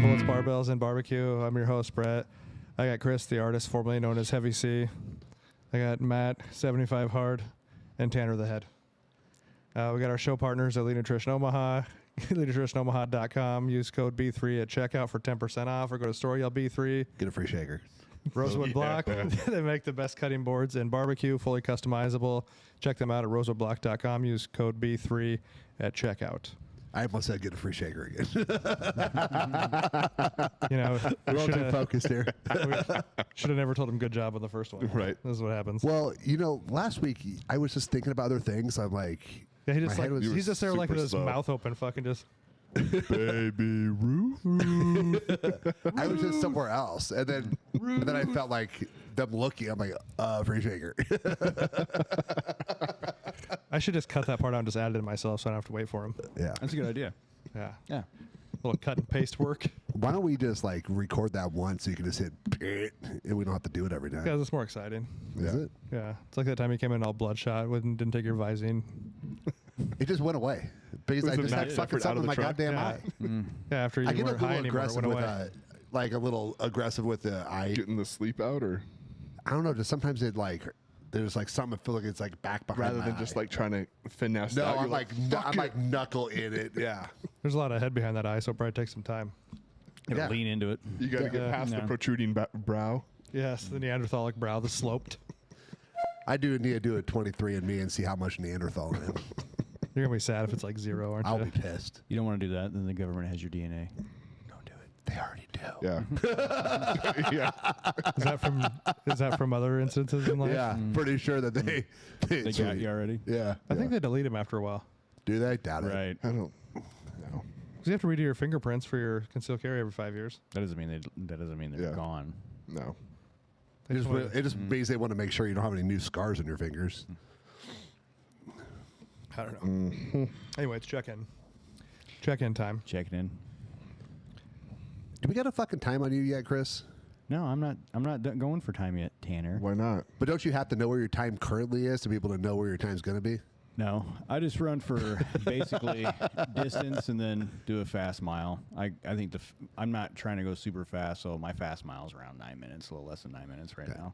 Bullets, Barbells, and Barbecue. I'm your host, Brett. I got Chris, the artist, formerly known as Heavy C. I got Matt, 75 Hard, and Tanner the Head. We got our show partners at Elite Nutrition Omaha, EliteNutritionOmaha.com. Use code B3 at checkout for 10% off, or go to store yell B3. Get a free shaker. Rosewood Block. They make the best cutting boards in barbecue, fully customizable. Check them out at rosewoodblock.com. Use code B3 at checkout. I almost said get a free shaker again. You know, We're all too focused here. should have never told him good job on the first one. Right. This is what happens. Well, you know, last week I was just thinking about other things. I'm like, Yeah, he just my like head was- he's just there like with super his slow. mouth open, fucking just. Baby Ruth. I was just somewhere else, and then I felt like them looking. I'm like, free shaker. I should just cut that part out and just add it in myself, so I don't have to wait for him. Yeah. That's a good idea. Yeah, Yeah. a little cut and paste work. Why don't we just like record that once so you can just hit, and we don't have to do it every time? Yeah, it's more exciting. Is it? Yeah, it's like that time you came in all bloodshot with and didn't take your Visine. It just went away because I Was it just had Matt fucking Stafford out something of in my the truck? goddamn Yeah. eye. Yeah, after you I get a weren't high little anymore, it aggressive went with away. like a little aggressive with the eye. Getting the sleep out, or I don't know. Just sometimes it like there's like something I feel like it's like back behind. rather my than just eye. like trying to finesse. No, that, I'm you're like "Fuck I'm it." like knuckle in it. Yeah. There's a lot of head behind that eye, so it'll probably take some time. Gotta Yeah. lean into it. You got to get Yeah. past the No. protruding brow. Yes, the Neanderthalic brow, the sloped. I do need to do a 23andMe and see how much Neanderthal I am. You're gonna be sad if it's like 0, aren't I'll you? be pissed. You don't want to do that, then the government has your DNA. Don't do it. They already do. Yeah. Yeah. Is that from other instances in life? Yeah, pretty sure that they They got you already. Yeah. I think they delete him after a while. Do they? Doubt it. Right. I don't know. Because you have to redo your fingerprints for your concealed carry every 5 years. That doesn't mean they're Yeah. gone. No. It just means they want to make sure you don't have any new scars on your fingers. I don't know. Anyway, it's check-in. Check-in time. Check it in. Do we got a fucking time on you yet, Chris? No, I'm not going for time yet, Tanner. Why not? But don't you have to know where your time currently is to be able to know where your time's going to be? No, I just run for basically distance and then do a fast mile. I think I'm not trying to go super fast, so my fast mile's around 9 minutes, a little less than 9 minutes right now.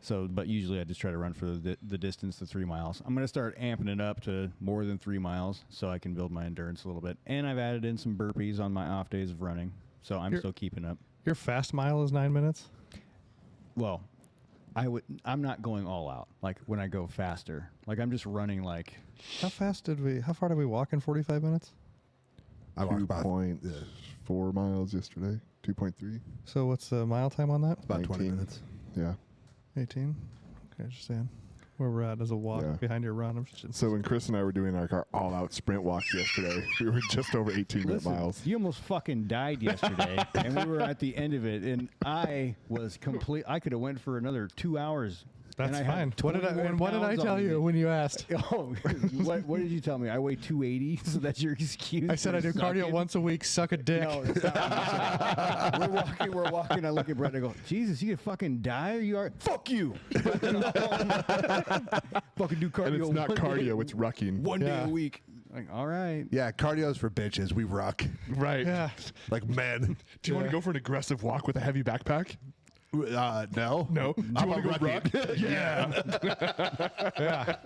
So, but usually I just try to run for the distance to 3 miles. I'm going to start amping it up to more than 3 miles so I can build my endurance a little bit. And I've added in some burpees on my off days of running, so I'm still keeping up. Your fast mile is 9 minutes? Well, I'm not going all out. Like when I go faster, like I'm just running like. How far did we walk in 45 minutes? I walked about 2.4 miles yesterday. 2.3. So what's the mile time on that? about 20 19. minutes. Yeah. 18? Okay, just saying. Where we're at as a walk Yeah. behind your run. I'm just So when Chris and I were doing our all-out sprint walks yesterday, we were just over 18-minute Listen, miles. you almost fucking died yesterday, and we were at the end of it, and I was complete. I could have went for another 2 hours. That's and I fine. had What did 20 more what did I pounds tell on you me. when you asked? Oh, what did you tell me? I weigh 280, so that's your excuse. I said I do for cardio sucking? once a week, suck a dick. No, that's not what you said. We're walking. I look at Brett and I go, Jesus, you gonna fucking die? Or you are? Fuck you. Fucking do cardio. And it's not one cardio, day- it's rucking. one day Yeah. a week. Like, all right. Yeah, cardio's for bitches. We rock. Right. Yeah. Like men. Do you want to go for an aggressive walk with a heavy backpack? No. No. Do I'm you want to a go rucking. rock? Yeah. Yeah.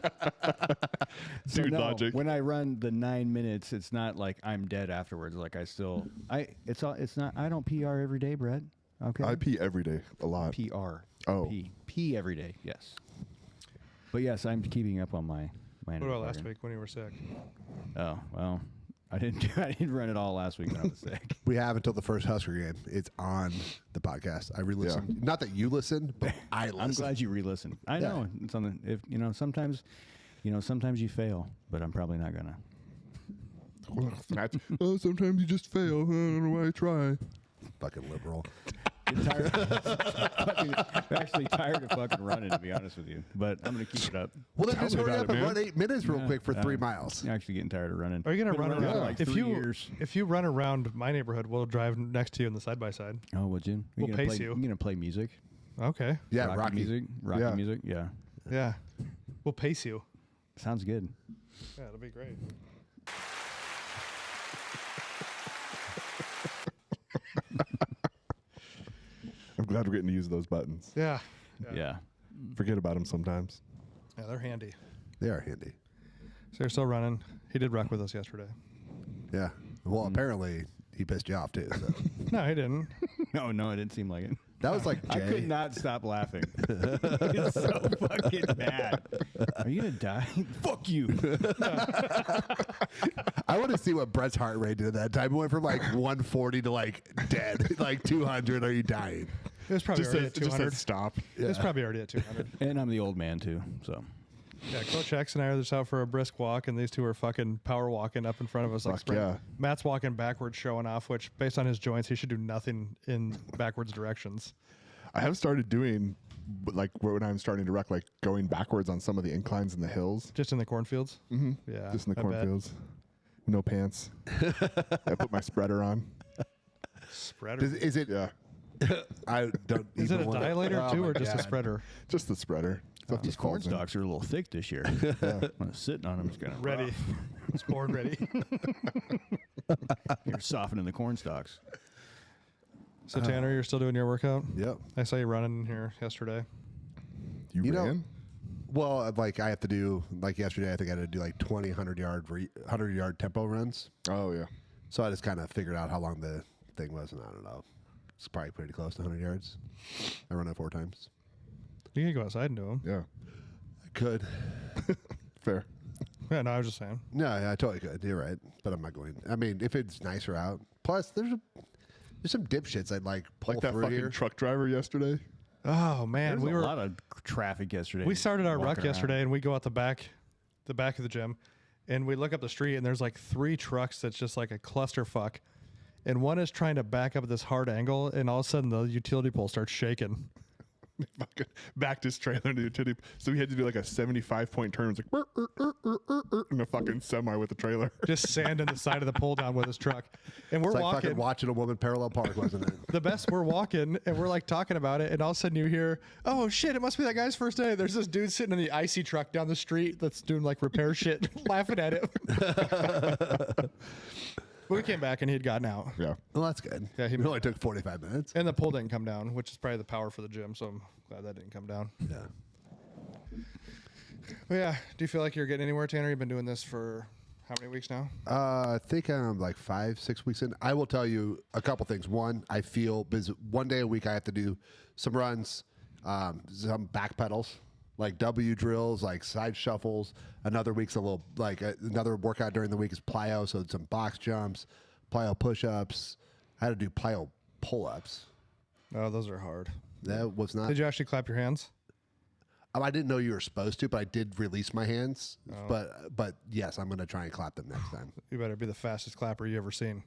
So Dude, no, logic. When I run the 9 minutes, it's not like I'm dead afterwards. Like I don't PR every day, Brett. Okay. I pee every day, a lot. PR. Oh. Pee every day. Yes. But yes, I'm keeping up on my. What about last week when you were sick? Oh well, I didn't run it all last week when I was sick. We have until the first Husker game. It's on the podcast. I re-listened. Not that you listen, but I listen. I'm glad you re-listened. I Yeah. know it's on the, if sometimes you fail, but I'm probably not gonna. Oh, sometimes you just fail. I don't know why I try. Fucking liberal. Get tired. Actually tired of fucking running, to be honest with you. But I'm gonna keep it up. Well, then Tell just me hurry about up it, and man. run 8 minutes real Yeah. quick for 3 miles. I'm actually getting tired of running. Are you gonna Been run running around? for like if 3 you years. if you run around my neighborhood, we'll drive next to you in the side by side. Oh, would you? We'll gonna pace play, you. You gonna play music? Okay. Yeah, Rocky Rocky. music. Rocky Yeah. music. Yeah. Yeah. We'll pace you. Sounds good. Yeah, it'll be great. glad we're getting to use those buttons. Yeah. Yeah. Forget about them sometimes. Yeah, they're handy. They are handy. So they're still running. He did ruck with us yesterday. Yeah. Well, apparently he pissed you off too. So. No, he didn't. No, it didn't seem like it. That was like I Jay. could not stop laughing. It's so fucking bad. Are you gonna die? Fuck you. I want to see what Brett's heart rate did at that time. It went from like 140 to like dead, like 200. Are you dying? It was probably already at Just 200. said stop. It was probably already at 200. And I'm the old man too, so. Yeah, Coach X and I are just out for a brisk walk, and these two are fucking power walking up in front of us. Like Fuck sprint. yeah. Matt's walking backwards, showing off, which, based on his joints, he should do nothing in backwards directions. I have started doing, like, when I'm starting to wreck, like, going backwards on some of the inclines in the hills. Just in the cornfields? Mm-hmm. Yeah. Just in the I bet. cornfields. No pants. I put my spreader on. Spreader. Is it? Yeah. I don't. Is it a even wanna- dilator, Oh too, my or just a God. spreader? Just the spreader. Stuff These just corn falls in. stalks are a little thick this year. When I'm sitting on them, it's kind of Ready. Sport ready. You're softening the corn stalks. So, Tanner, you're still doing your workout? Yep. I saw you running in here yesterday. You know- ran? Well, like I have to do like yesterday. I think I had to do like 20 100-yard tempo runs. Oh, yeah. So I just kind of figured out how long the thing was, and I don't know. It's probably pretty close to 100 yards. I run it 4 times. You can go outside and do them. Yeah. I could. Fair. Yeah, no, I was just saying. No, yeah, I totally could. You're right, but I'm not going. I mean, if it's nicer out. Plus, there's some dipshits I'd like pull Like that through fucking here. truck driver yesterday. Oh, man. There's we a were. lot of traffic yesterday. We started our ruck walking around. yesterday, and we go out the back of the gym, and we look up the street, and there's like 3 trucks that's just like a clusterfuck, and one is trying to back up at this hard angle, and all of a sudden the utility pole starts shaking. Fucking backed his trailer into the utility. So we had to do like a 75-point turn. It was like, in a fucking semi with the trailer. Just sanding the side of the pull down with his truck, and we're It's like walking. fucking watching a woman parallel park, wasn't it? The best, we're walking, and we're like talking about it, and all of a sudden you hear, "Oh shit! It must be that guy's first day." There's this dude sitting in the icy truck down the street that's doing like repair shit, laughing at him. But we came back, and he had gotten out. Yeah. Well, that's good. Yeah, he- it only took 45 minutes. And the pole didn't come down, which is probably the power for the gym. So I'm glad that didn't come down. Yeah. But yeah, do you feel like you're getting anywhere, Tanner? You've been doing this for how many weeks now? I think I'm like 5-6 weeks in. I will tell you a couple things. One, I feel busy. One day a week I have to do some runs, some back pedals, like W drills, like side shuffles. Another week's a little like another workout during the week is plyo, so some box jumps, plyo push-ups. I had to do plyo pull-ups. Oh, those are hard. That was not. Did you actually clap your hands? I didn't know you were supposed to, but I did release my hands. But yes, I'm going to try and clap them next time. You better be the fastest clapper you ever seen.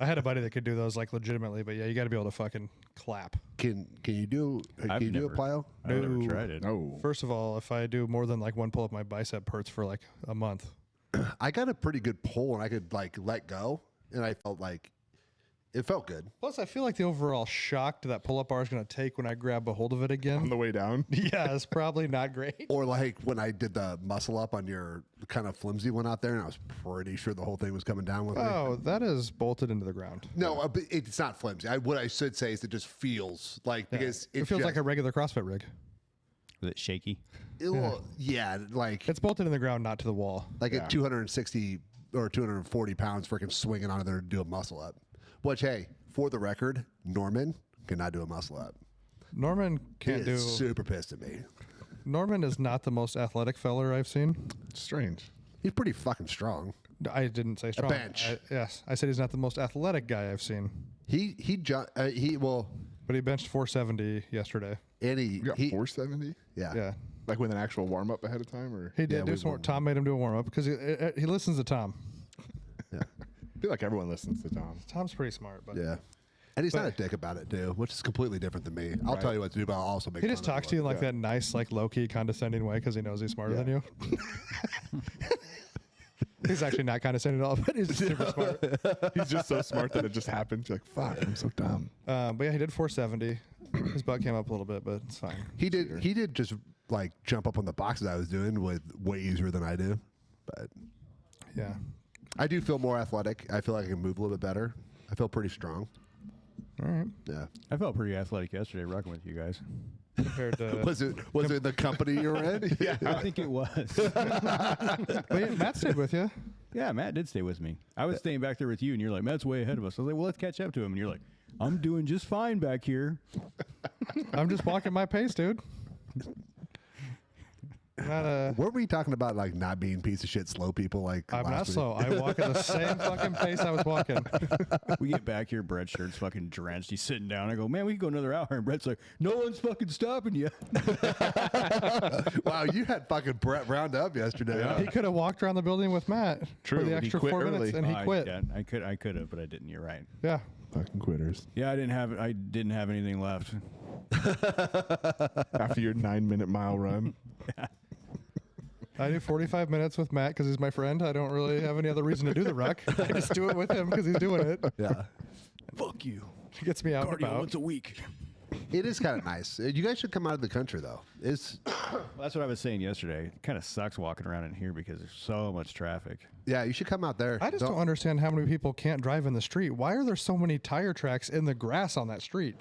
I had a buddy that could do those like legitimately, but yeah, you got to be able to fucking clap. Can you do I've can you do a never- plyo? I've never No. tried it. No. First of all, if I do more than like one pull up, my bicep hurts for like a month. I got a pretty good pull and I could like let go, and I felt like it felt good. Plus, I feel like the overall shock to that pull up bar is going to take when I grab a hold of it On again. the way down. Yeah, it's probably not great. Or like when I did the muscle up on your kind of flimsy one out there, and I was pretty sure the whole thing was coming down with me. Oh, that is bolted into the ground. No, but it's not flimsy. What I should say is it just feels like because It feels like a regular CrossFit rig. Is it shaky? yeah, like It's bolted in the ground, not to the wall. like Yeah. at 260 or 240 pounds, freaking swinging on there to do a muscle up. Which, hey, for the record, Norman cannot do a muscle up. Norman He can't do. is super pissed at me. Norman is not the most athletic feller I've seen. Strange. He's pretty fucking strong. I didn't say strong. bench. Yes, I said he's not the most athletic guy I've seen. He well, But he benched 470 yesterday. and You got 470? yeah. Yeah, Like with an actual warm up ahead of time? Or he did Yeah, do we some. won. Tom made him do a warm up because he listens to Tom. Yeah. I feel like everyone listens to Tom. Tom's pretty smart, but Yeah. And he's not a But- dick about it too, which is completely different than me. I'll Right. tell you what to do, but I'll also make he fun just of talks to you in like Yeah. that nice, like low key, condescending way because he knows he's smarter than you. He's actually not condescending at all, but he's super smart. He's just so smart that it just happened. You're like, fuck, I'm so dumb. But yeah, he did 470. His butt came up a little bit, but it's fine. He did just like jump up on the boxes I was doing with way easier than I do. But Yeah, I do feel more athletic. I feel like I can move a little bit better. I feel pretty strong. All right. Yeah. I felt pretty athletic yesterday rocking with you guys. Compared to Was it the company you were in? Yeah. I think it was. but yeah, Matt stayed with you. Yeah, Matt did stay with me. I was staying back there with you, and you're like, Matt's way ahead of us. I was like, well, let's catch up to him. And you're like, I'm doing just fine back here. I'm just walking my pace, dude. Not a. Weren't we talking about like not being piece of shit slow people? Like I'm not last week? slow. I walk at the same fucking pace I was walking. We get back here, Brett's shirt's fucking drenched. He's sitting down. I go, man, we can go another hour. And Brett's like, no one's fucking stopping you. Wow, you had fucking Brett round up yesterday. Huh? He could have walked around the building with Matt True, for the but he extra quit 4 minutes, early. and he quit. Yeah, I could have, but I didn't. You're right. Yeah. Fucking quitters. Yeah, I didn't have anything left. After your 9-minute mile run. I do 45 minutes with Matt because he's my friend. I don't really have any other reason to do the ruck. I just do it with him because he's doing it. Yeah. Fuck you. He gets me out and Cardio about. once a week. It is kind of nice. You guys should come out of the country though. It's Well, that's what I was saying yesterday. It kind of sucks walking around in here because there's so much traffic. yeah, you should come out there. I just don't understand how many people can't drive in the street. Why are there so many tire tracks in the grass on that street?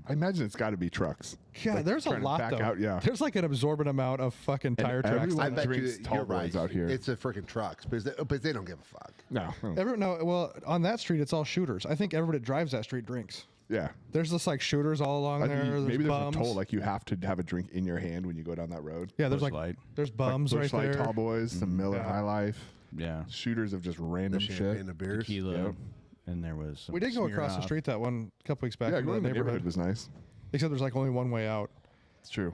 I imagine it's got to be trucks. Yeah, Like, there's a trying to lot back though. out, yeah. There's like an absorbent amount of fucking tire tracks. everyone- I bet drinks tall you're right. boys out here. It's a freaking trucks, but they don't give a fuck. No. No, well, on that street it's all shooters. I think everybody that drives that street drinks. Yeah. There's just like shooters all along I there. think There's maybe there's bums. a toll, like you have to have a drink in your hand when you go down that road. Yeah, there's Busch like Light. there's bums like right Busch Light, there. Tall Boys, some Miller Yeah. High Life, Yeah. shooters of just random The shit. champagne, the beers. Tequila. Yep. And there was some We did go across the Smirnoff. street that one couple weeks back Yeah, in going the in the neighborhood. neighborhood was nice. Except there's like only one way out It's true.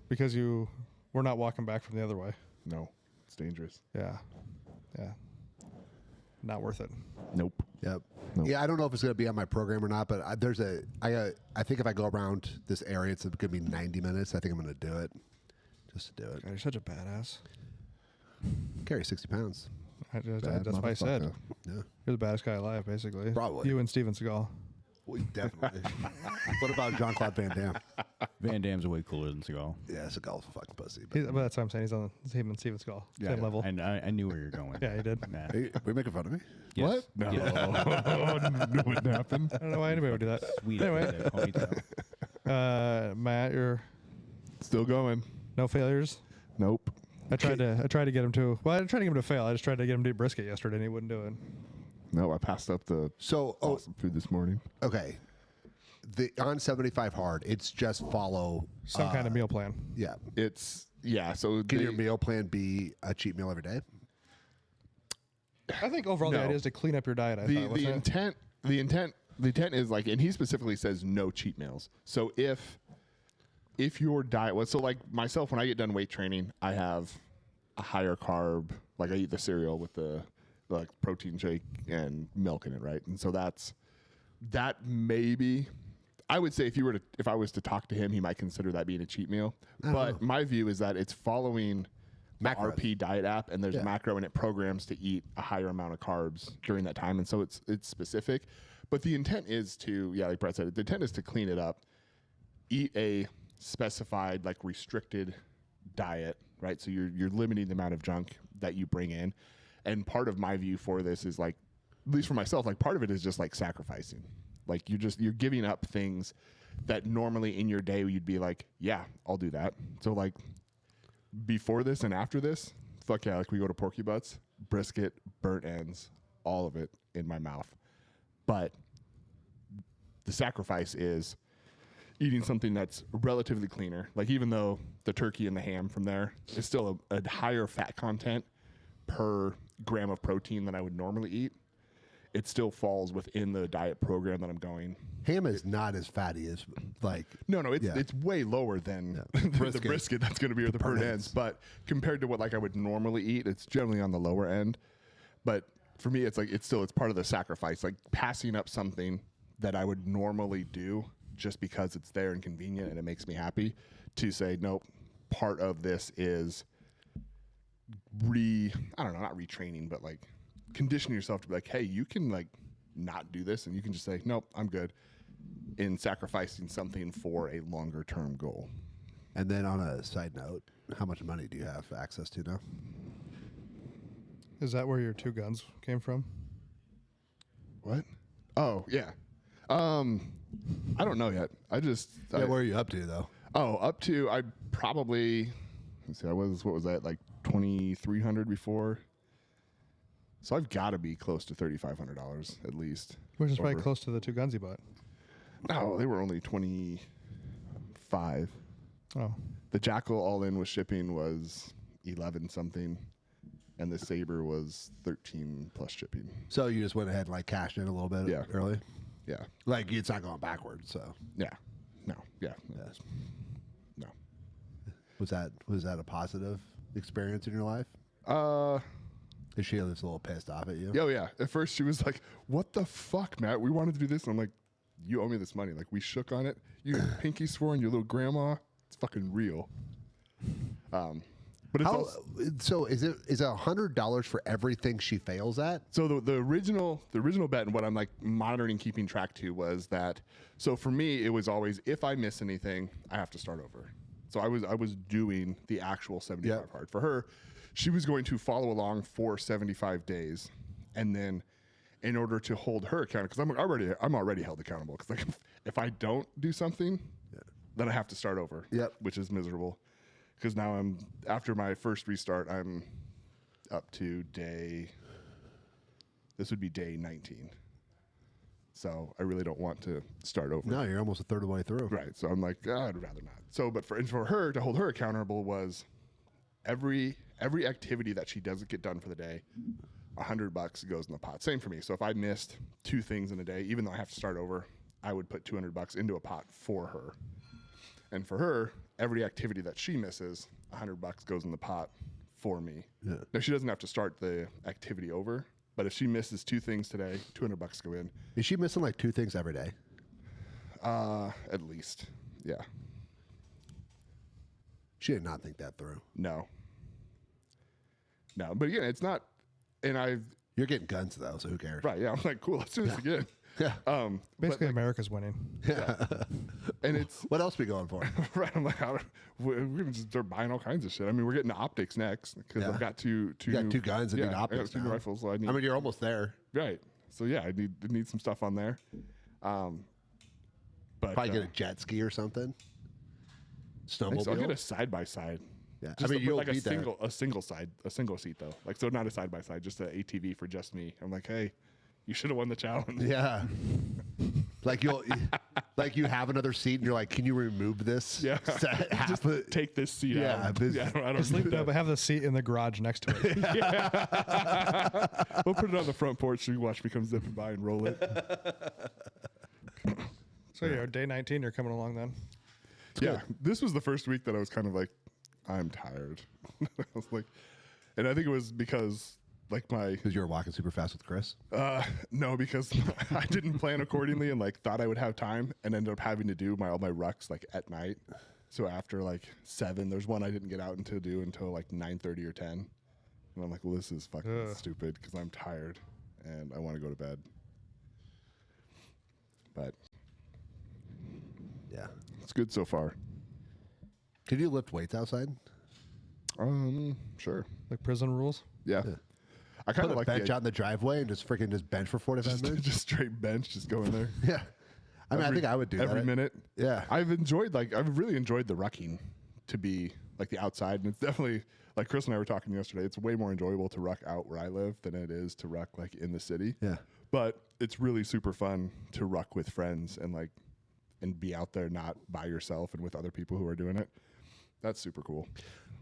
because we're not walking back from the other way. No, it's dangerous. Yeah. Yeah. Not worth it. Nope. Yep. Nope. Yeah, I don't know if it's going to be on my program or not, but I think if I go around this area, it's going to be 90 minutes. I think I'm going to do it, just to do it. God, you're such a badass. Carry 60 pounds. Bad That's why I said motherfucker. Yeah, you're the baddest guy alive, basically. Probably. You and Steven Seagal. well, definitely. What about Jean-Claude Van Damme? Van Damme's way cooler than Seagal. Yeah, Seagal's a fucking pussy. But But that's what I'm saying. He's on him and Steven Seagal. Same level. And I knew where you're going. Yeah, he did. Nah. Hey, are you making fun of me? Yes. What? No. Yeah. No, it wouldn't happen. I don't know why anybody would do that. Sweet. Anyway, that ponytail. Matt, you're Still going. no failures. Nope. I tried to get him to. Well, I tried to get him to fail. I just tried to get him to eat brisket yesterday, and he wouldn't do it. No, I passed up the So, awesome food this morning. okay. The on 75 hard, it's just follow Some kind of meal plan. Yeah. So Can your meal plan be a cheat meal every day? I think overall the No. idea is to clean up your diet. I the thought, wasn't it? intent is like, and he specifically says no cheat meals. So if your diet was, so like myself, when I get done weight training, I have a higher carb, like I eat the cereal with the like protein shake and milk in it, right? And so that maybe I would say if I was to talk to him, he might consider that being a cheat meal. But my view is that it's following the Macros. RP diet app, and there's Yeah. a macro and it programs to eat a higher amount of carbs during that time, and so it's specific. But the intent is to, yeah, like Brett said, the intent is to clean it up, eat a specified like restricted diet, right? So you're limiting the amount of junk that you bring in, and part of my view for this is like, at least for myself, like part of it is just like sacrificing. Like you're giving up things that normally in your day you'd be like, yeah, I'll do that. So like before this and after this, fuck yeah, like we go to Porky Butts, brisket, burnt ends, all of it in my mouth. But the sacrifice is eating something that's relatively cleaner. Like even though the turkey and the ham from there is still a higher fat content per gram of protein than I would normally eat, it still falls within the diet program that I'm going. Ham is not as fatty as like. No, it's Yeah. it's way lower than the Brisket. brisket that's going to be or the burnt burnt ends. ends. But compared to what like I would normally eat, it's generally on the lower end. But for me, it's like it's part of the sacrifice, like passing up something that I would normally do just because it's there and convenient and it makes me happy. To say nope, part of this is not retraining, but like condition yourself to be like, hey, you can like not do this, and you can just say nope, I'm good. In sacrificing something for a longer term goal. And then on a side note, how much money do you have access to now? Is that where your two guns came from? What? Oh yeah. I don't know yet. I just Yeah, what are you up to though? up to I probably let's see. I was what was that like 2,300 before. So I've got to be close to $3,500 at least. Which is probably over. close to the two guns you bought. No, they were only 25. Oh. The Jackal all in with shipping was 11 something, and the Saber was 13 plus shipping. So you just went ahead and like cashed in a little bit Yeah. early. Yeah, Like it's not going backwards. So yeah, no, yeah, no. was that a positive experience in your life? Is she was a little pissed off at you? Oh yeah. At first she was like, "What the fuck, Matt? We wanted to do this." And I'm like, "You owe me this money." Like we shook on it. You pinky swore on your little grandma. It's fucking real. But it's How, also, so is it $100 for everything she fails at? so the original bet and what I'm like monitoring, keeping track to was that. So for me, it was always if I miss anything, I have to start over. So I was doing the actual 75 Yep. hard. For her, she was going to follow along for 75 days, and then in order to hold her accountable, because I'm already held accountable. Because like if I don't do something, then I have to start over. Yep. Which is miserable. Because now after my first restart, I'm up to this would be day 19. So I really don't want to start over. No, you're almost a third of the way through. Right. So I'm like, I'd rather not. So, but for her to hold her accountable was every activity that she doesn't get done for the day, $100 goes in the pot. Same for me. So if I missed 2 things in a day, even though I have to start over, I would put $200 into a pot for her. And for her, every activity that she misses, $100 goes in the pot for me. Yeah. Now she doesn't have to start the activity over, but if she misses 2 things today, $200 go in. Is she missing like 2 things every day? At least, yeah. She did not think that through. No, but again, it's not. And You're getting guns though, so who cares? right, yeah. I'm like, cool. Let's do this again. Yeah. Basically, America's winning. And it's What else we going for? right. I'm like, we're gonna just start buying all kinds of shit. I mean, we're getting optics next because Yeah. I've got two. You got 2 guns and yeah, need I got optics. 2 now. rifles. So I need. I mean, you're almost there. right. So yeah, I need some stuff on there. But Probably get a jet ski or something. I'll Snowmobile. get a side by side. Yeah. Just you'll like a be there. single seat though. Like so, not a side by side, just an ATV for just me. I'm like, hey, you should have won the challenge. Yeah. Like you have another seat and you're like, can you remove this? Yeah. Half of, Take this seat Yeah, out. this- Yeah, I don't Just leave need it up, but that. have the seat in the garage next to it. We'll put it on the front porch so you watch me come zipping by and roll it. So yeah, day 19, you're coming along then. Yeah, this was the first week that I was kind of like, I'm tired. I was like, and I think it was because like my because you were walking super fast with Chris. no, because I didn't plan accordingly and like thought I would have time and ended up having to do all my rucks like at night. So after like 7, there's one I didn't get out until like 9:30 or 10, and I'm like, well, this is fucking stupid because I'm tired and I want to go to bed. But Yeah. it's good so far. Can you lift weights outside? Sure. Like prison rules. Yeah. I kind Put of a like bench the, out in the driveway and just freaking bench for 45 minutes? just straight bench, just go in there. Yeah. I mean, I think I would do every that. minute. Yeah. I've really enjoyed the rucking to be like the outside, and it's definitely like Chris and I were talking yesterday. It's way more enjoyable to ruck out where I live than it is to ruck like in the city. Yeah. But it's really super fun to ruck with friends and be out there not by yourself and with other people who are doing it. That's super cool.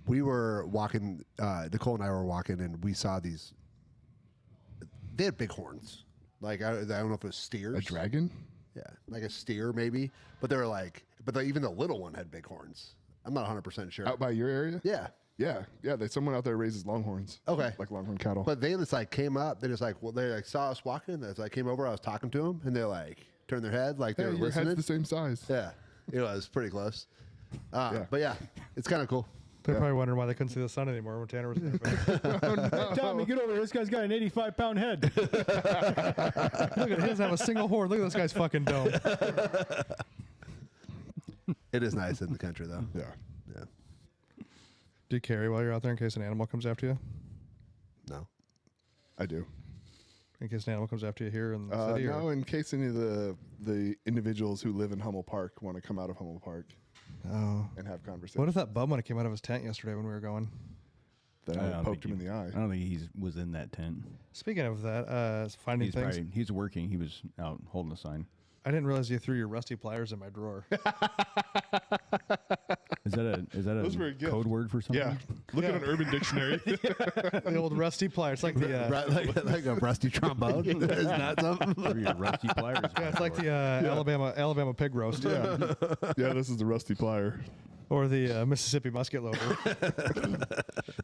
We were walking, Nicole and I were walking, and we saw these. They had big horns. Like, I don't know if it was steers. A dragon? Yeah, like a steer maybe. But they were like, even the little one had big horns. I'm not 100% sure. Out by your area? Yeah. Yeah. There's someone out there raises longhorns. Okay. Like longhorn cattle. But they just like came up. They just like, well, they like saw us walking. And they like came over. I was talking to them, and they like turned their head like they hey, were your listening. head's the same size. Yeah, it was pretty close. Yeah. But yeah, it's kind of cool. They're probably wondering why they couldn't see the sun anymore when Tanner was there. Tommy, get over here. This guy's got an 85-pound head. Look at it. He doesn't have a single horn. Look at this guy's fucking dome. It is nice in the country though. Yeah. Yeah. Do you carry while you're out there in case an animal comes after you? No. I do. in case an animal comes after you here in the city? No, in case any of the individuals who live in Hummel Park want to come out of Hummel Park Oh. and have conversations. What if that bum when it came out of his tent yesterday when we were going? Then I poked him in the eye. I don't think he was in that tent. Speaking of that, finding things. He's working. He was out holding a sign. I didn't realize you threw your rusty pliers in my drawer. Is that Those were a a gift. code word for something? Yeah, look at an Urban Dictionary. The old rusty pliers. It's like the Right, like a rusty trombone. Isn't that something? Threw your rusty pliers. yeah, it's like the Alabama pig roast. yeah, yeah. This is the rusty plier. Or the Mississippi musket loader.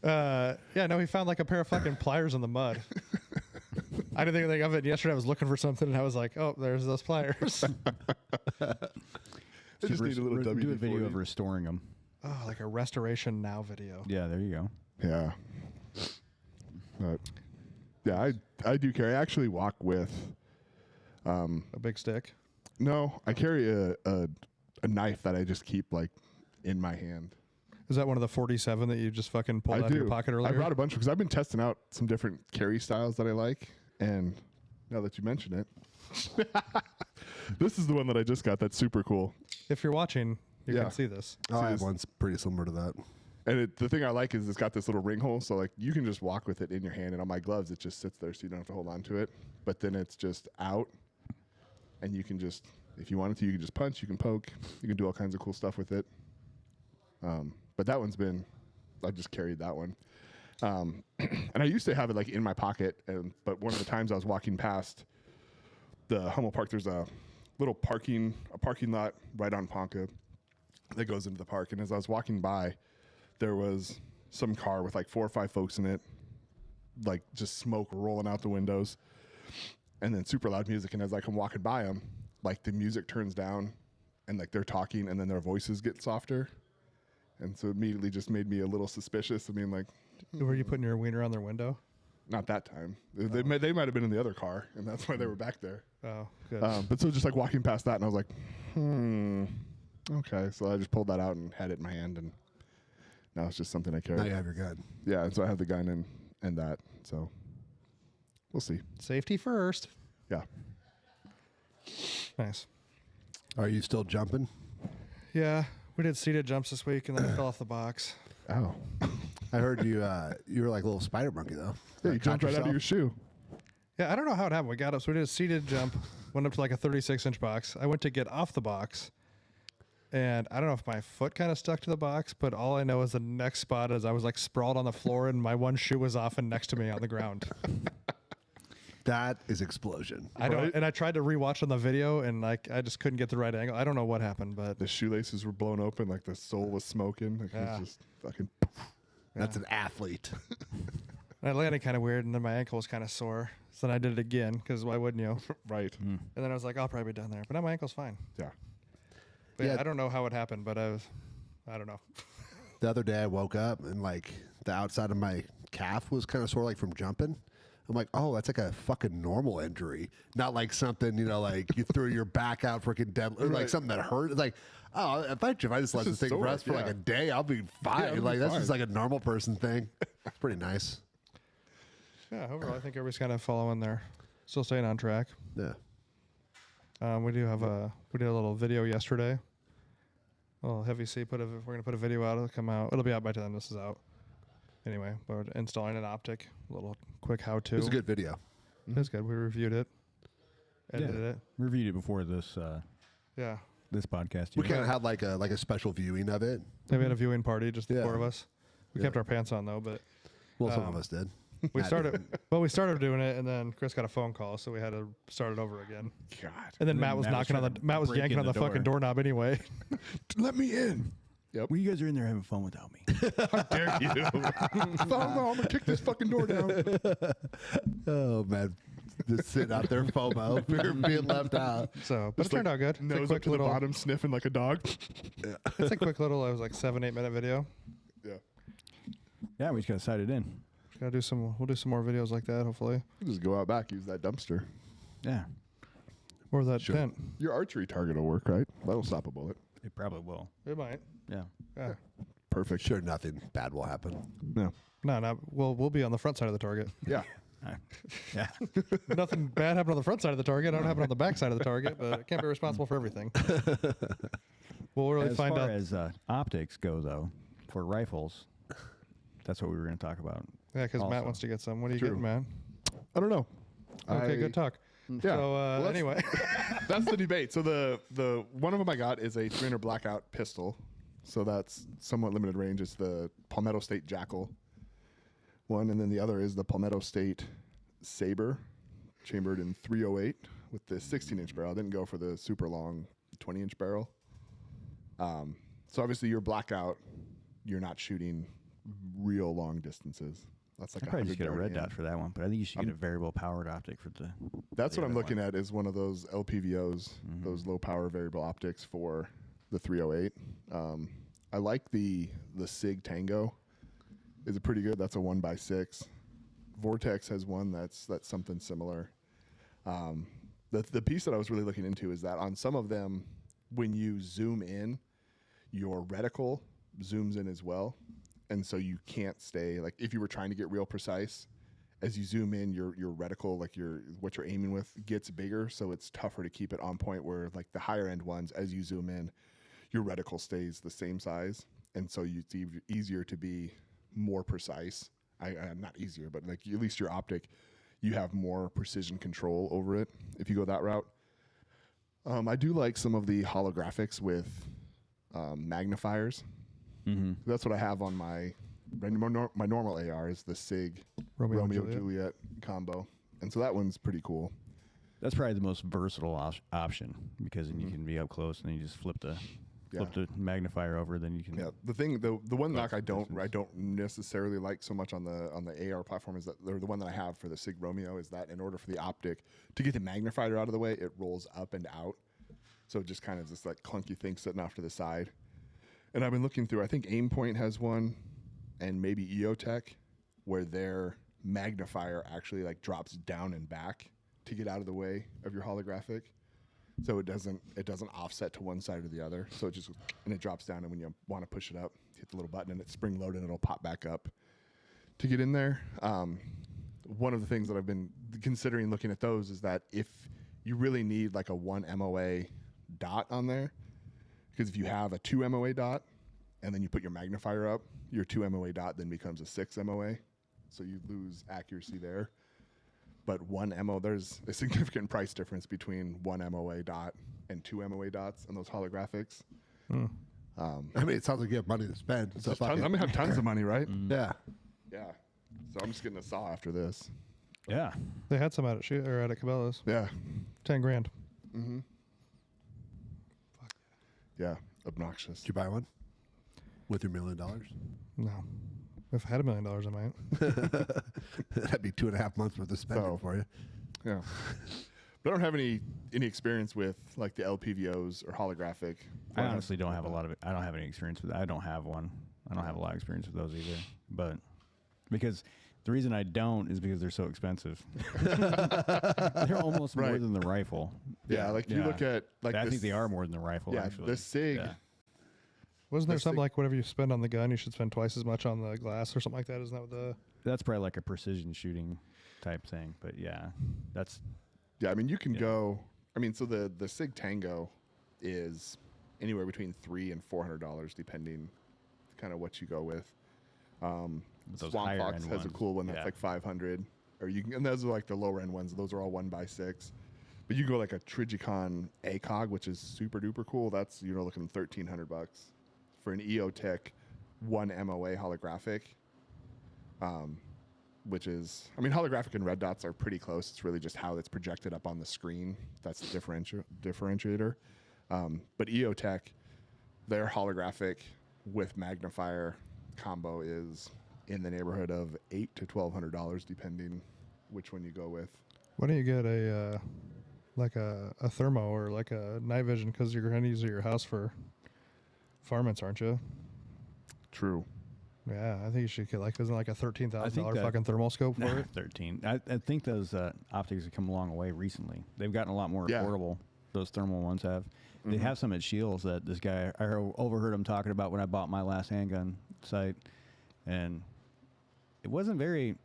Yeah, no, he found like a pair of fucking pliers in the mud. I didn't think anything of it. Yesterday I was looking for something and I was like, oh, there's those pliers. They just need a little do a video WD-40. of restoring them. Oh, like a restoration now video. Yeah, there you go. Yeah. But, yeah, I do carry. I actually walk with. A big stick. No, I carry a knife that I just keep like in my hand. Is that one of the 47 that you just fucking pulled out of your pocket earlier? I brought a bunch because I've been testing out some different carry styles that I like, and now that you mention it, this is the one that I just got. That's super cool. If you're watching, you Yeah. can see this. Oh, I have this- one's pretty similar to that. And the thing I like is it's got this little ring hole, so like you can just walk with it in your hand, and on my gloves it just sits there, so you don't have to hold on to it. But then it's just out, and you can just, if you wanted to, you can just punch, you can poke, you can do all kinds of cool stuff with it. But that one's been, I just carried that one, and I used to have it like in my pocket, but one of the times I was walking past the Hummel Park, there's a little parking lot right on Ponca that goes into the park, and as I was walking by, there was some car with like 4 or 5 folks in it, like just smoke rolling out the windows, and then super loud music. And as like I'm walking by them, like the music turns down, and like they're talking, and then their voices get softer, and so immediately just made me a little suspicious. I mean, like, Were you putting your wiener on their window? not that time. They might have been in the other car, and that's why they were back there. Oh, good. But so just like walking past that, and I was like, okay. So I just pulled that out and had it in my hand, and now it's just something I carry. Now you have your gun. Yeah, and so I have the gun and that. So we'll see. Safety first. Yeah. Nice. Are you still jumping? Yeah, we did seated jumps this week and then I fell off the box. Oh. I heard you. You were like a little spider monkey though. Yeah, you Like, jumped caught right out of your yourself? shoe. Yeah, I don't know how it happened. We got up, so we did a seated jump, went up to like a 36-inch box. I went to get off the box, and I don't know if my foot kind of stuck to the box, but all I know is the next spot is I was like sprawled on the floor, and my one shoe was off and next to me on the ground. That is explosion. I don't, Right? and I tried to rewatch on the video, and like I just couldn't get the right angle. I don't know what happened, but The shoelaces were blown open, like the sole was smoking. Like it Yeah. was just fucking. That's an athlete. I landed kind of weird, and then my ankle was kind of sore. So then I did it again because why wouldn't you? Right. And then I was like, I'll probably be done there, but now my ankle's fine. Yeah. But yeah, Yeah. I don't know how it happened, but I don't know. The other day I woke up and like the outside of my calf was kind of sore, like from jumping. I'm like, oh, that's like a fucking normal injury, not like something, you know, like you threw your back out freaking dead, or like Right. something that hurt. It's like, oh, if I just let this is thing sore, rest for like yeah. a day, I'll be fine. it'll be Like that's fine. just like a normal person thing. It's pretty nice. Yeah, overall, I think everybody's kind of following there. Still staying on track. Yeah. We did a little video yesterday. Well, Heavy C we're gonna put a video out. It'll come out. It'll be out by the time this is out. Anyway, we're installing an optic. A little quick how-to. It was a good video. It was good. We reviewed it, edited it. Reviewed it before this Yeah. this podcast. We yeah. kind of had like a special viewing of it. Then we had a viewing party, just the Yeah. 4 of us. We Yeah. kept our pants on though, but Well, some of us did. we Matt started doing it, and then Chris got a phone call, so we had to start it over again. God. And then And Matt was Matt was knocking on trying the to Matt was break yanking in on the the fucking door. doorknob anyway. Let me in. Well, you guys are in there having fun without me. How dare you? No, I'm gonna kick this fucking door down. Oh man, just sitting out there FOMO, fear of being left out. So, but it turned out good. It's a Nose up quick to the little, bottom, sniffing like a dog. it's a quick little. It was like 7-8 minute video. Yeah. Yeah, we just got to sight it in. We'll do some more videos like that, hopefully. You just go out back, use that dumpster. Yeah, Or that Sure. tent. Your archery target will work, right? That'll stop a bullet. it probably will. It might. Yeah. Yeah. Perfect. Sure, nothing bad will happen. No. No, we'll be on the front side of the target. Yeah. Yeah. Nothing bad happened on the front side of the target. I don't happen on the back side of the target, but I can't be responsible for everything. We'll really As find far out. as optics go, though, for rifles, that's what we were going to talk about. Yeah, because Matt also. wants to get some. What are you True. getting, Matt? I don't know. Okay, good talk. Yeah. So Well, that's- anyway, That's the debate. So the one of them I got is a 300 blackout pistol. So that's somewhat limited range. It's the Palmetto State Jackal one, and then the other is the Palmetto State Saber, chambered in 308 with the 16-inch barrel. I didn't go for the super long 20-inch barrel. So obviously your blackout, you're not shooting real long distances. That's like I probably 100 just get a yard red in. dot for that one, but I think you should get a variable powered optic for the. That's the what I'm other looking one. at is one of those LPVOs, those low power variable optics for the 308. I like the SIG Tango. Is it pretty good? That's a 1x6. Vortex has one that's something similar. The piece that I was really looking into is that on some of them, when you zoom in, your reticle zooms in as well, and so you can't stay like if you were trying to get real precise. As you zoom in, your reticle, like what you're aiming with, gets bigger, so it's tougher to keep it on point. Where like the higher end ones, as you zoom in, your reticle stays the same size, and so it's easier to be more precise. I'm not easier, but like at least your optic, you have more precision control over it if you go that route. I do like some of the holographics with magnifiers. That's what I have on my normal AR is the SIG Romeo and Juliet combo, and so that one's pretty cool. That's probably the most versatile option because then you can be up close and then you just flip the magnifier over. Then you can. Yeah, the one knock I don't distance. necessarily like so much on the AR platform is that the one that I have for the SIG Romeo is that in order for the optic to get the magnifier out of the way, it rolls up and out, so it just kind of this like clunky thing sitting off to the side. And I've been looking through. I think Aimpoint has one, and maybe EOTech, where their magnifier actually like drops down and back to get out of the way of your holographic. So it doesn't offset to one side or the other. So it drops down, and when you want to push it up, hit the little button, and it's spring loaded, and it'll pop back up to get in there. One of the things that I've been considering looking at those is that if you really need like a 1 MOA dot on there, because if you have a 2 MOA dot and then you put your magnifier up, your 2 MOA dot then becomes a 6 MOA, so you lose accuracy there. But 1 MO, there's a significant price difference between 1 MOA dot and 2 MOA dots on those holographics. I mean, it sounds like you have money to spend. So I'm gonna have tons of money, right? yeah. Yeah. So I'm just getting a saw after this. Yeah. they had some at at Cabela's. Yeah. 10 grand. Yeah. Obnoxious. Did you buy one with your $1 million? No. If I had $1 million, I might. That'd be 2.5 months worth of spending So- for you. Yeah. But I don't have any experience with like the LPVOs or holographic. I honestly don't have a lot of. I don't have any experience with. I don't have one. I don't have a lot of experience with those either. But because the reason I don't is because they're so expensive. They're almost more Right. than the rifle. Yeah, like you Yeah. look at like I this- think they are more than the rifle. Yeah, actually. the SIG. Yeah. Wasn't there Let's something see. like whatever you spend on the gun, you should spend twice as much on the glass or something like that? Isn't that what the... That's probably like a precision shooting type thing. But yeah, that's Yeah, I mean you can Yeah. go. I mean, so the SIG Tango is anywhere between $300 and $400 depending, kind of what you go with. those Swamp higher Fox end has a ones. cool one that's Yeah. like 500, or you can, and those are like the lower end ones. Those are all 1x6. But you go like a Trigicon ACOG, which is super duper cool. That's looking $1,300 for an EOTech 1 MOA holographic. Which is, I mean, holographic and red dots are pretty close. It's really just how it's projected up on the screen. That's the differentiator. But EOTech, their holographic with magnifier combo is in the neighborhood of $800 to $1,200, depending which one you go with. Why don't you get a thermo or like a night vision, because you're going to use it at your house for varmints, aren't you? True. Yeah, I think you should get isn't like a $13,000 that- fucking thermal scope for it? 13. I think those optics have come a long way recently. They've gotten a lot more Yeah. affordable. Those thermal ones have. They have some at Shields that this guy I overheard him talking about when I bought my last handgun sight, and it wasn't very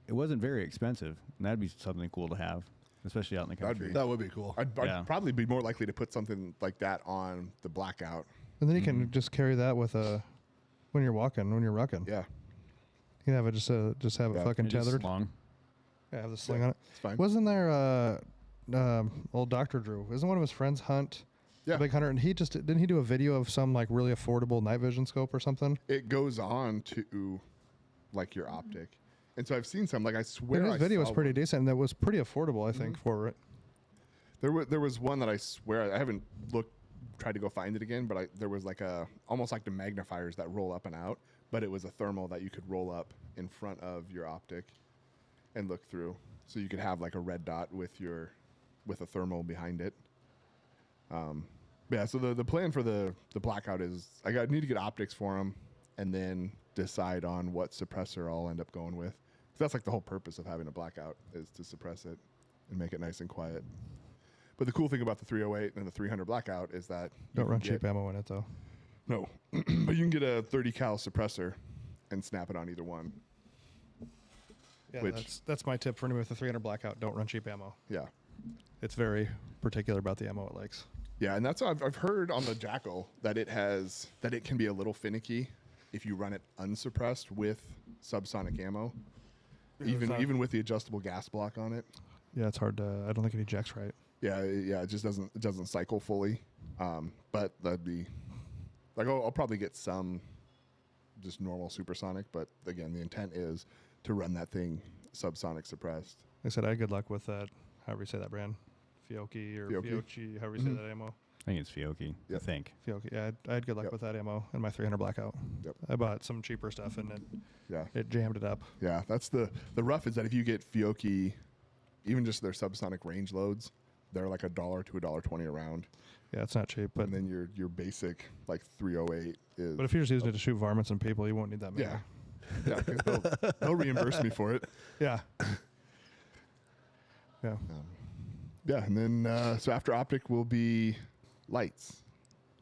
expensive, and that'd be something cool to have, especially out in the That'd country. be- That would be cool. I'd Yeah. probably be more likely to put something like that on the Blackout. And then you can just carry that with when you're walking, when you're rucking. Yeah, You can have it just have it Yeah. fucking It just tethered. slung. Yeah, have the sling Yeah, on it. it's fine. Wasn't there old Dr. Drew? Isn't one of his friends Hunt? Yeah. A big hunter, and didn't he do a video of some like really affordable night vision scope or something? It goes on to like your optic, and so I've seen some. Like I swear, His I video was saw pretty one. decent, and that was pretty affordable, I think, for it. There was one that I swear I haven't tried to go find it again, but there was like almost like the magnifiers that roll up and out, but it was a thermal that you could roll up in front of your optic and look through, so you could have like a red dot with a thermal behind it. Yeah, so the plan for the Blackout is need to get optics for them, and then decide on what suppressor I'll end up going with. 'Cause that's like the whole purpose of having a Blackout is to suppress it and make it nice and quiet. But the cool thing about the 308 and the 300 Blackout is that you Don't can run get- cheap ammo in it though. No, but you can get a 30 cal suppressor and snap it on either one. Yeah, Which- that's my tip for anyone with a 300 Blackout. Don't run cheap ammo. Yeah, It's very particular about the ammo it likes. yeah, and that's I've heard on the Jackal that it can be a little finicky if you run it unsuppressed with subsonic ammo, even with the adjustable gas block on it. Yeah, it's hard to. I don't think it ejects right. Yeah, it just doesn't cycle fully. But that'd be like I'll probably get some just normal supersonic, but again, the intent is to run that thing subsonic suppressed. Like I said, I had good luck with that. However you say that brand, Fiocchi or Fiocchi? Fiocchi, however you say that ammo. I think it's Fiocchi. I Yep. think. Fiocchi. Yeah, I had good luck Yep. with that ammo in my 300 Blackout. Yep. I bought some cheaper stuff and Yeah, it jammed it up. yeah. That's the rough is that if you get Fiocchi, even just their subsonic range loads, they're like $1 to $1.20 a round. Yeah, it's not cheap, but And then your basic like 308 is. if you're just using it to shoot varmints and people, you won't need that many. yeah, yeah, 'cause they'll reimburse me for it. Yeah. Yeah. Yeah, and then so after optic will be lights.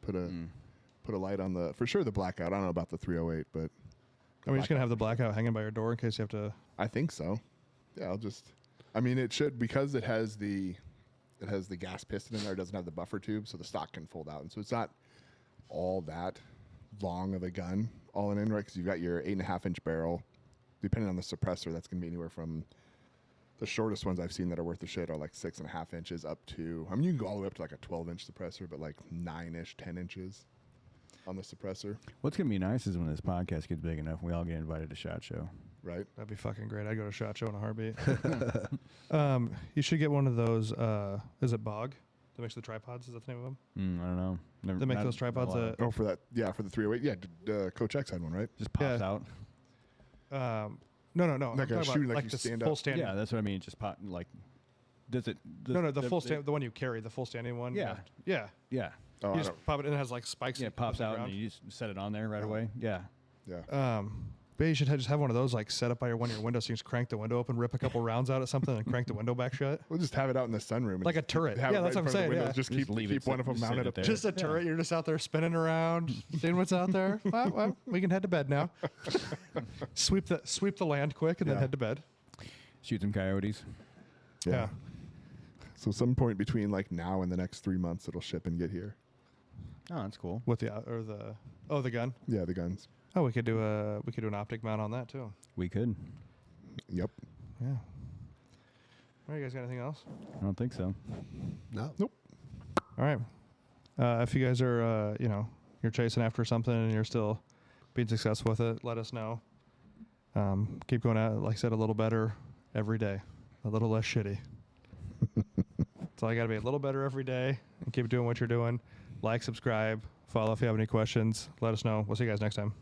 Put a light on the for sure the Blackout. I don't know about the 308, but I mean, you're just gonna have the Blackout hanging by your door in case you have to. I think so. Yeah, I mean, it should because it has the gas piston in there. It doesn't have the buffer tube, so the stock can fold out, and so it's not all that long of a gun all in, right? Because you've got your 8.5-inch barrel. Depending on the suppressor, that's gonna be anywhere from the shortest ones I've seen that are worth the shit are like 6.5 inches up to. I mean, you can go all the way up to like a 12-inch suppressor, but like 9-ish, 10 inches on the suppressor, What's gonna be nice is when this podcast gets big enough, we all get invited to SHOT Show. right? That'd be fucking great. I'd go to SHOT Show in a heartbeat. You should get one of those. Is it Bog that makes the tripods? Is that the name of them? I don't know. Never, They make not- those tripods not a lot. that- Oh, for that, yeah, for the 308, yeah. Coach X had one, right? just pops Yeah. out. No. I'm Like a talking shooting, about like you the stand full up. standing. Yeah, that's what I mean. Just pop like. Does it? No, the full stand, the one you carry, the full standing one. Yeah. Yeah. Yeah. Oh, You I just don't, pop it and it has like spikes. Yeah, you it can pops put on out the and ground. you just set it on there right away. Yeah. yeah. But you should just have one of those like set up by one of your windows. So you just crank the window open, rip a couple rounds out at something, and crank the window back shut. We'll just have it out in the sunroom. And Like a just turret. have Yeah, it that's right what I'm in front of the saying, window. yeah. Just Just leave it keep one of them sit mounted it up there. there. Just a turret. You're just out there spinning around, seeing what's out there. Well, we can head to bed now. Sweep the land quick and then Yeah. head to bed. Shoot some coyotes. Yeah. So some point between like now and the next 3 months, it'll ship and get here. Oh, that's cool. With the the gun. Yeah, the guns. Oh, we could do an optic mount on that too. We could. Yep. Yeah. All right, you guys got anything else? I don't think so. No. All right. If you guys are, you're chasing after something and you're still being successful with it, let us know. Keep going at it, like I said, a little better every day, a little less shitty. So I got to be a little better every day and keep doing what you're doing. Like, subscribe, follow if you have any questions. Let us know. We'll see you guys next time.